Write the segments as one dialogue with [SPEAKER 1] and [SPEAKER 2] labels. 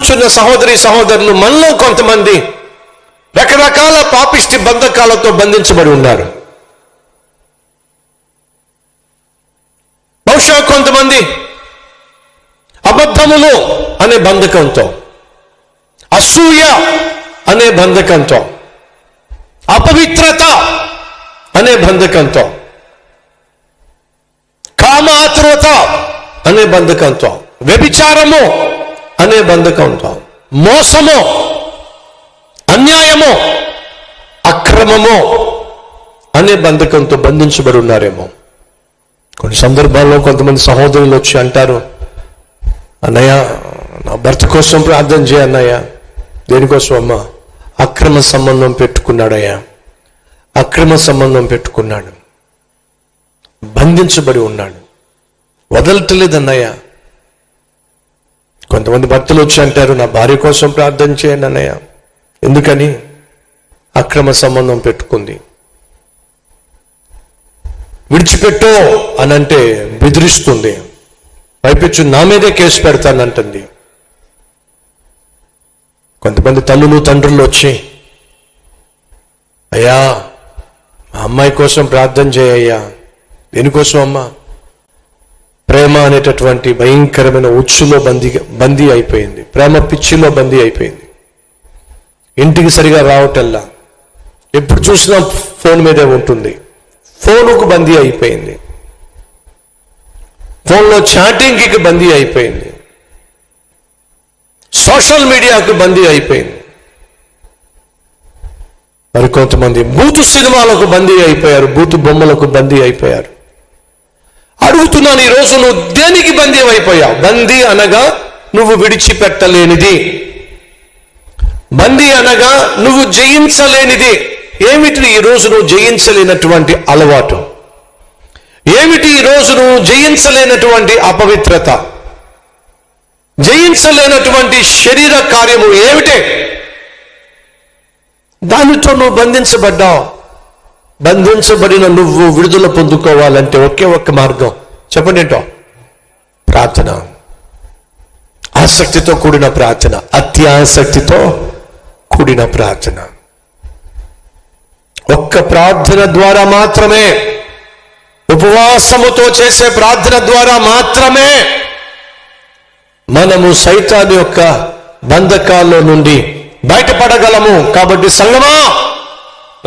[SPEAKER 1] కూర్చున్న సహోదరి సహోదరులు, మనలో కొంతమంది రకరకాల పాపిష్టి బంధకాలతో బంధించబడి ఉన్నారు. బహుశా కొంతమంది అబద్ధములు అనే బంధకంతో, అసూయ అనే బంధకంతో, అపవిత్రత అనే బంధకంతో, కామాతురత అనే బంధకంతో, వ్యభిచారము అనే బంధకంతో, మోసము, అన్యాయము, అక్రమము అనే బంధకంతో బంధించబడి ఉన్నారేమో. కొన్ని సందర్భాల్లో కొంతమంది సహోదరులు వచ్చి అంటారు, అన్నయ్య నా భర్త కోసం ప్రార్థన చేయ అన్నయ్య. దేనికోసం అమ్మా? అక్రమ సంబంధం పెట్టుకున్నాడయ్యా, అక్రమ సంబంధం పెట్టుకున్నాడు, బంధించబడి ఉన్నాడు, వదలట్లేదన్నయ్య. కొంతమంది భర్తలు వచ్చి అంటారు, నా భార్య కోసం ప్రార్థన చేయండి అన్నయ్య. ఎందుకని? అక్రమ సంబంధం పెట్టుకుంది. విడిచిపెట్టో అని అంటే బెదిరిస్తుంది, పైపెచ్చు నా మీదే కేసు పెడతానంటుంది. కొంతమంది తల్లులు తండ్రులు వచ్చి, అయ్యా మా అమ్మాయి కోసం ప్రార్థన చేయయ్యా. దేనికోసం అమ్మా? ప్రేమ అనేటటువంటి భయంకరమైన ఉచ్చులో బందీ అయిపోయింది, ప్రేమ పిచ్చిలో బందీ అయిపోయింది. ఇంటికి సరిగా రావటల్లా, ఎప్పుడు చూసినా ఫోన్ మీదే ఉంటుంది, ఫోనుకు బందీ అయిపోయింది, ఫోన్లో చాటింగ్కి బందీ అయిపోయింది, సోషల్ మీడియాకు బందీ అయిపోయింది. మరి కొంతమంది బూతు సినిమాలకు బందీ అయిపోయారు, బూతు బొమ్మలకు బందీ అయిపోయారు. అడుగుతున్నాను, ఈరోజు నువ్వు దేనికి బందీ అయిపోయావు? బందీ అనగా నువ్వు విడిచిపెట్టలేనిది, బందీ అనగా నువ్వు జయించలేనిది. ఏమిటి ఈరోజు నువ్వు జయించలేనటువంటి అలవాటు? ఏమిటి ఈరోజు నువ్వు జయించలేనటువంటి అపవిత్రత, జయించలేనటువంటి శరీర కార్యము ఏమిటే? దానితో నువ్వు బంధించబడ్డావు. బంధించబడిన నువ్వు విడుదల పొందుకోవాలంటే ఒకే ఒక్క మార్గం, చెప్పండి ఏంటో? ప్రార్థన. ఆసక్తితో కూడిన ప్రార్థన, అత్యాసక్తితో కూడిన ప్రార్థన. ఒక్క ప్రార్థన ద్వారా మాత్రమే, ఉపవాసముతో చేసే ప్రార్థన ద్వారా మాత్రమే మనము సైతాను యొక్క బంధకాల్లో నుండి బయటపడగలము. కాబట్టి సంగమా,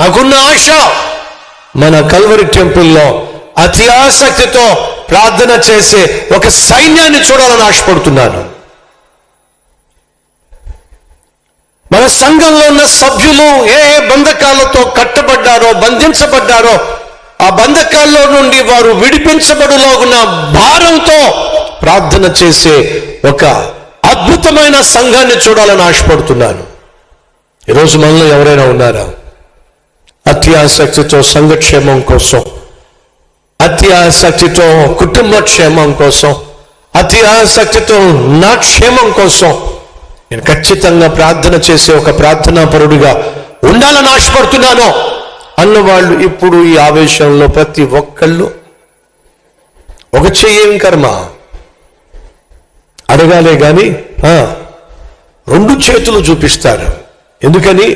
[SPEAKER 1] నాకున్న ఆశ మన కల్వరి టెంపుల్లో అతి ఆసక్తితో ప్రార్థన చేసే ఒక సైన్యాన్ని చూడాలని ఆశపడుతున్నాను. మన సంఘంలో ఉన్న సభ్యులు ఏ బంధకాలతో కట్టబడ్డారో, బంధించబడ్డారో, ఆ బంధకాల్లో నుండి వారు విడిపించబడులోగున్న భారంతో ప్రార్థన చేసే ఒక అద్భుతమైన సంఘాన్ని చూడాలని ఆశపడుతున్నాను. ఈరోజు మనలో ఎవరైనా ఉన్నారా? అతి ఆసక్తితో సంఘక్షేమం కోసం, అతి ఆసక్తితో కుటుంబ క్షేమం కోసం, అతి ఆసక్తితో నా క్షేమం కోసం నేను ఖచ్చితంగా ప్రార్థన చేసే ఒక ప్రార్థనా పరుడిగా ఉండాలని ఆశపడుతున్నాను అన్నవాళ్ళు ఇప్పుడు ఈ ఆవేశంలో ప్రతి ఒక్కళ్ళు ఒక చెయ్యేం కర్మ అడగాలే కానీ 2 చేతులు చూపిస్తారు. ఎందుకని?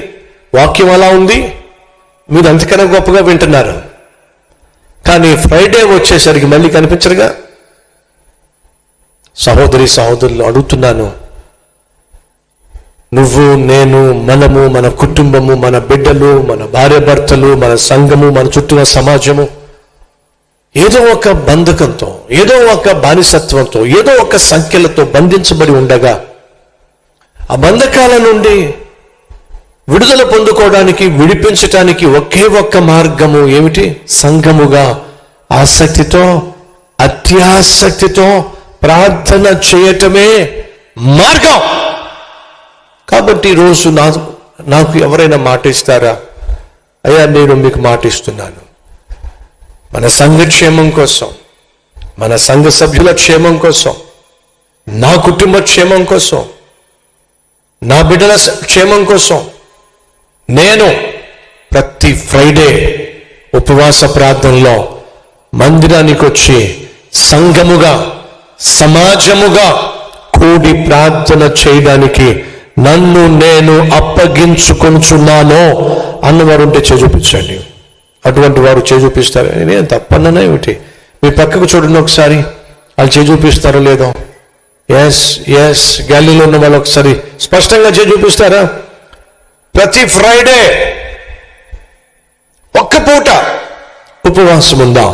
[SPEAKER 1] వాక్యం అలా ఉంది, మీరు అంతకన్నా గొప్పగా వింటున్నారు. కానీ ఫ్రైడే వచ్చేసరికి మళ్ళీ కనిపించరుగా. సహోదరి సహోదరులు అడుగుతున్నాను, నువ్వు, నేను, మనము, మన కుటుంబము, మన బిడ్డలు, మన భార్య భర్తలు, మన సంఘము, మన చుట్టూ సమాజము ఏదో ఒక బంధకంతో, ఏదో ఒక బానిసత్వంతో, ఏదో ఒక సంఖ్యలతో బంధించబడి ఉండగా ఆ బంధకాల నుండి విడుదల పొందుకోవడానికి, విడిపించటానికి ఒకే ఒక్క మార్గము ఏమిటి? సంఘముగా ఆసక్తితో, అత్యాసక్తితో ప్రార్థన చేయటమే మార్గం. కాబట్టి ఈరోజు నాకు ఎవరైనా మాట ఇస్తారా? అయ్యా, నేను మీకు మాట ఇస్తున్నాను. మన సంఘక్షేమం కోసం, మన సంఘ సభ్యుల క్షేమం కోసం, నా కుటుంబ క్షేమం కోసం, నా బిడ్డల క్షేమం కోసం నేను ప్రతి ఫ్రైడే ఉపవాస ప్రార్థనలో మందిరానికి వచ్చి సంఘముగా, సమాజముగా కూడి ప్రార్థన చేయడానికి నన్ను నేను అప్పగించుకొనుచున్నాను అన్నవారు ఉంటే చూపించండి. అటువంటి వారు చూపిస్తారు. నేను తప్పన్నా ఏమిటి? మీ పక్కకు చూడండి ఒకసారి, వాళ్ళు చూపిస్తారో లేదో. ఎస్ గల్లీలో ఉన్న వాళ్ళు ఒకసారి స్పష్టంగా చూపిస్తారా? ప్రతి ఫ్రైడే ఒక్క పూట ఉపవాసం ఉందాం.